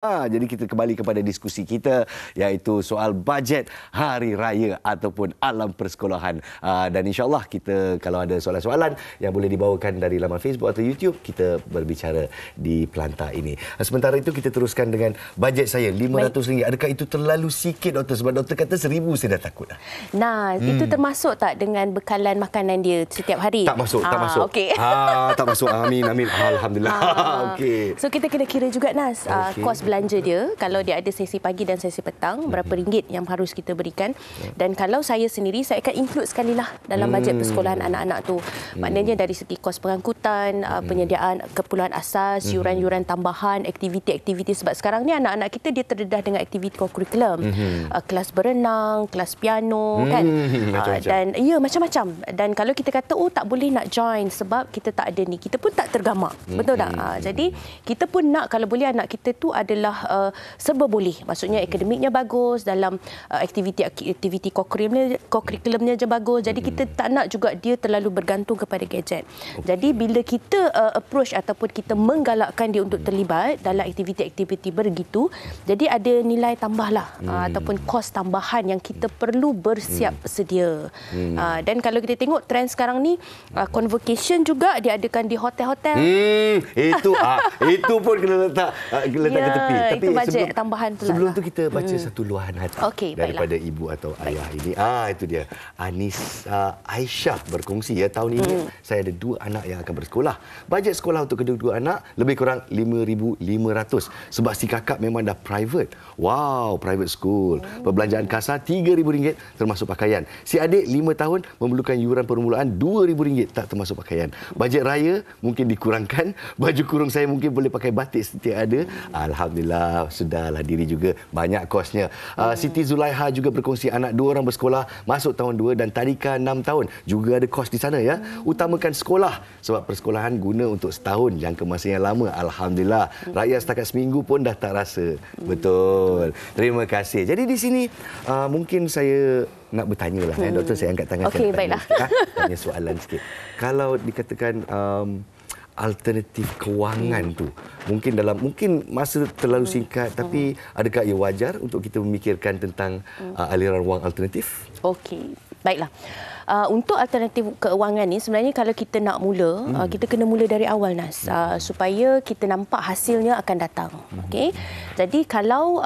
Jadi kita kembali kepada diskusi kita, iaitu soal bajet hari raya ataupun alam persekolahan. Dan insyaAllah kita kalau ada soalan-soalan yang boleh dibawakan dari laman Facebook atau YouTube, kita berbicara di pelantar ini. Sementara itu kita teruskan dengan bajet saya RM500. Adakah itu terlalu sikit, doktor? Sebab doktor kata 1,000 saya dah takut. Nah, itu termasuk tak dengan bekalan makanan dia setiap hari? Tak masuk, tak masuk. Okey. Tak masuk. Amin. Alhamdulillah. Okey. So kita kena kira juga, Nas, kos belanja dia. Kalau dia ada sesi pagi dan sesi petang, berapa ringgit yang harus kita berikan. Dan kalau saya sendiri, saya akan include sekali lah dalam bajet persekolahan anak-anak tu. Maknanya dari segi kos pengangkutan, penyediaan keperluan asas, yuran-yuran tambahan, aktiviti-aktiviti. Sebab sekarang ni anak-anak kita dia terdedah dengan aktiviti kurikulum. Kelas berenang, kelas piano, kan? Dan ya, macam-macam. Dan kalau kita kata, tak boleh nak join sebab kita tak ada ni, kita pun tak tergamak. Betul tak? Jadi, kita pun nak kalau boleh anak kita tu adalah serba boleh. Maksudnya akademiknya bagus, dalam aktiviti kurikulumnya je bagus. Jadi kita tak nak juga dia terlalu bergantung kepada gadget. Jadi bila kita approach ataupun kita menggalakkan dia untuk terlibat dalam aktiviti-aktiviti begitu, jadi ada nilai tambah lah ataupun kos tambahan yang kita perlu bersiap sedia. Dan kalau kita tengok trend sekarang ni, convocation juga diadakan di hotel-hotel. Itu pun kena letak ke tepi. Tapi bajet tambahan tu sebelum tu kita baca satu luahan hati daripada baiklah. ibu atau ayah ini. Itu dia. Aisyah berkongsi tahun ini saya ada 2 anak yang akan bersekolah. Bajet sekolah untuk kedua-dua anak lebih kurang RM5,500 sebab si kakak memang dah private. Wow, private school. Perbelanjaan kasar RM3,000 termasuk pakaian. Si adik 5 tahun memerlukan yuran permulaan RM2,000 tak termasuk pakaian. Bajet raya mungkin dikurangkan. Baju kurung saya mungkin boleh pakai batik setiap ada. Alhamdulillah, sudahlah diri juga banyak kosnya. Siti Zulaiha juga berkongsi anak 2 orang bersekolah masuk tahun 2 dan Tadika 6 tahun juga ada kos di sana ya. Utamakan sekolah sebab persekolahan guna untuk setahun, jangka masa yang lama. Alhamdulillah, rakyat setakat seminggu pun dah tak rasa. Betul. Terima kasih. Jadi di sini mungkin saya nak bertanya lah. Doktor, saya angkat tangan. Okey, baiklah. Tanya soalan sikit. Kalau dikatakan alternatif kewangan tu mungkin masa terlalu singkat, tapi adakah ia wajar untuk kita memikirkan tentang aliran wang alternatif? Okey, baiklah. Untuk alternatif keuangan ni sebenarnya kalau kita nak mula, kita kena mula dari awal, Nas, supaya kita nampak hasilnya akan datang. Okey. Jadi kalau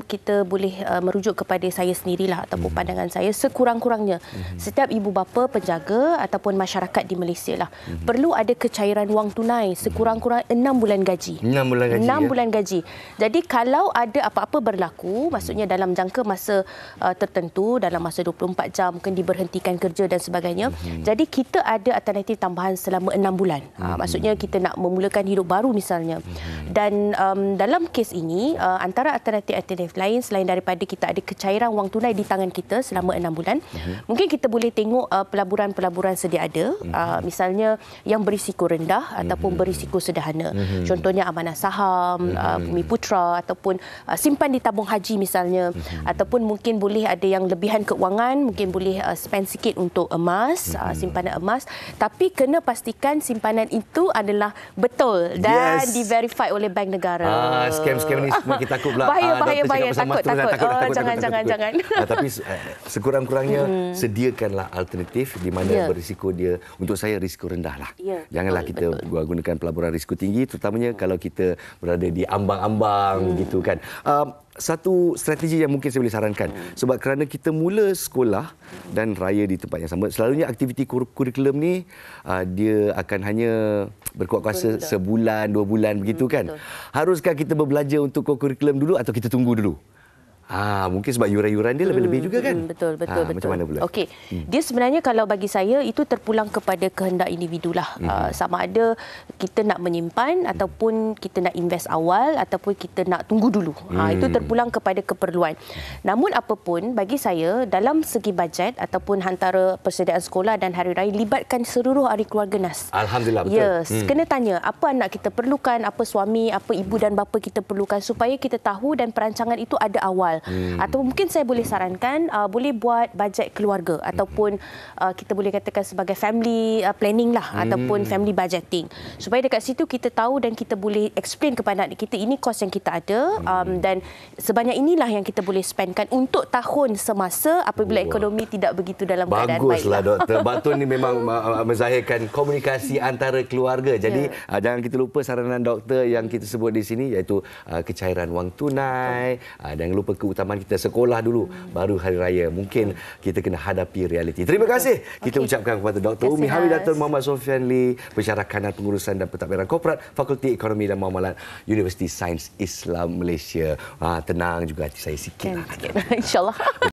kita boleh merujuk kepada saya sendirilah ataupun pandangan saya, sekurang-kurangnya setiap ibu bapa, penjaga ataupun masyarakat di Malaysia lah perlu ada kecairan wang tunai sekurang-kurang 6 bulan gaji. 6 bulan gaji. Jadi kalau ada apa-apa berlaku, maksudnya dalam jangka masa tertentu, dalam masa 24 jam mungkin diberhentikan kerja dan sebagainya. Jadi kita ada alternatif tambahan selama 6 bulan. Maksudnya kita nak memulakan hidup baru misalnya. Dan dalam kes ini, antara alternatif lain selain daripada kita ada kecairan wang tunai di tangan kita selama 6 bulan, mungkin kita boleh tengok pelaburan-pelaburan sedia ada. Misalnya yang berisiko rendah ataupun berisiko sederhana. Contohnya Amanah Saham, Bumi Putra ataupun simpan di tabung haji misalnya. Ataupun mungkin boleh ada yang lebihan keuangan, mungkin boleh spend sikit untuk emas, simpanan emas, tapi kena pastikan simpanan itu adalah betul dan di-verify oleh bank negara. Scam-scam ni semua kita takut pula. Bahaya, takut. Jangan. Tapi sekurang-kurangnya sediakanlah alternatif di mana berisiko dia, untuk saya risiko rendah lah. Janganlah kita gunakan pelaburan risiko tinggi, terutamanya kalau kita berada di ambang-ambang gitu kan. Satu strategi yang mungkin saya boleh sarankan, sebab kerana kita mula sekolah dan raya di tempat yang sama, selalunya aktiviti kurikulum ni dia akan hanya berkuat kuasa sebulan, 2 bulan begitu kan. Haruskah kita berbelanja untuk kurikulum dulu atau kita tunggu dulu? Mungkin sebab yuran-yuran dia lebih-lebih juga kan? Betul. Macam mana pula? Okey. Dia sebenarnya kalau bagi saya itu terpulang kepada kehendak individu lah. Sama ada kita nak menyimpan ataupun kita nak invest awal ataupun kita nak tunggu dulu. Itu terpulang kepada keperluan. Namun apapun, bagi saya dalam segi bajet ataupun antara persediaan sekolah dan hari raya, libatkan seluruh ahli keluarga, Nas. Alhamdulillah, betul. Kena tanya apa anak kita perlukan, apa suami, apa ibu dan bapa kita perlukan supaya kita tahu dan perancangan itu ada awal. awal. Atau mungkin saya boleh sarankan boleh buat bajet keluarga ataupun kita boleh katakan sebagai family planning lah ataupun family budgeting. Supaya dekat situ kita tahu dan kita boleh explain kepada anak kita ini kos yang kita ada dan sebanyak inilah yang kita boleh spendkan untuk tahun semasa apabila ekonomi tidak begitu dalam keadaan baik. Baguslah Doktor. Batun ni memang menzahirkan komunikasi antara keluarga. Jadi jangan kita lupa saranan doktor yang kita sebut di sini iaitu kecairan wang tunai. Jangan lupa keutamaan kita sekolah dulu baru hari raya. Mungkin kita kena hadapi realiti. Terima kasih kita ucapkan kepada Dr. Umi Hamidatul Muhammad Sofian Lee, Pensyarah Kanan Pengurusan dan Pentadbiran Korporat, Fakulti Ekonomi dan Muamalat, Universiti Sains Islam Malaysia. Tenang juga hati saya sikit. InsyaAllah.